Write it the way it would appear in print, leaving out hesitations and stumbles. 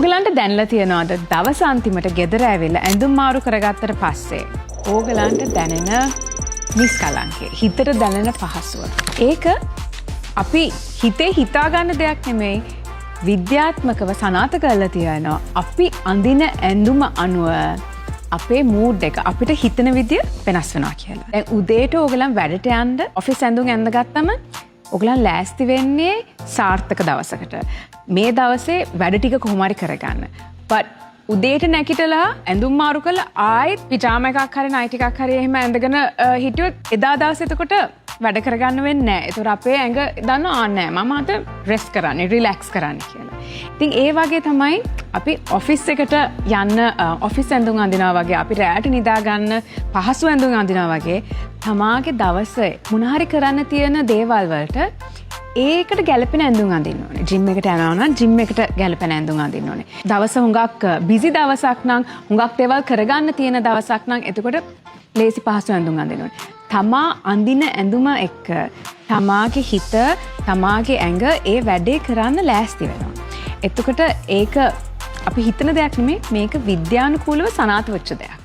ඕගලන්ට දැනලා තියනවාද දවස් අන්තිමට ගෙදර ඇවිල්ලා ඇඳුම් මාරු කරගත්තට පස්සේ ඕගලන්ට දැනෙන නිස්කලංකය හිතට දැනෙන පහසුව. ඒක අපි හිතේ හිතාගන්න දෙයක් නෙමෙයි විද්‍යාත්මකව සනාථ කරලා තියෙනවා. අපි අඳින ඇඳුම අනුව අපේ මූඩ් එක අපිට හිතන විදිය වෙනස් වෙනවා කියලා. දැන් උදේට ඕගලන් වැඩට යන්න ඔෆිස් ඇඳුම් ඇඳගත්තම ඕගලන් ලෑස්ති වෙන්නේ සාර්ථක දවසකට. මේ දවසේ වැඩ ටික කොහොම හරි කරගන්න. but උදේට නැගිටලා ඇඳුම් මාරු කරලා ආයෙත් පිජාම එකක් හරි නයිට් එකක් හරි එහෙම ඇඳගෙන හිටියොත් එදා දවසේ එතකොට වැඩ කරගන්න වෙන්නේ නැහැ. ඒතර අපේ ඇඟ දන්නවා නෑ මම අද රෙස්ට් කරන්නේ රිලැක්ස් කරන්නේ කියලා. ඉතින් ඒ වගේ තමයි අපි ඔෆිස් එකට යන්න ඔෆිස් ඇඳුම් අඳිනවා වගේ අපි රැයට නිදා ගන්න පහසු ඇඳුම් අඳිනවා වගේ තමාගේ දවසේ මොන හරි කරන්න තියෙන දේවල් වලට ඒකට ගැලපෙන ඇඳුම් අඳින්න ඕනේ. ජිම් එකට යනවා නම් ජිම් එකට ගැලපෙන ඇඳුම් අඳින්න ඕනේ. දවස හුඟක් බිසි දවසක් නම් හුඟක් දේවල් කරගන්න තියෙන දවසක් නම් එතකොට ලේසි පහසු ඇඳුම් අඳින්න ඕනේ. තමා අඳින ඇඳුම එක්ක තමාගේ හිත තමාගේ ඇඟ ඒ වැඩේ කරන්න ලෑස්ති වෙනවා. එතකොට ඒක අපි හිතන දෙයක් නෙමෙයි මේක විද්‍යානුකූලව සනාථ වෙච්ච දෙයක්.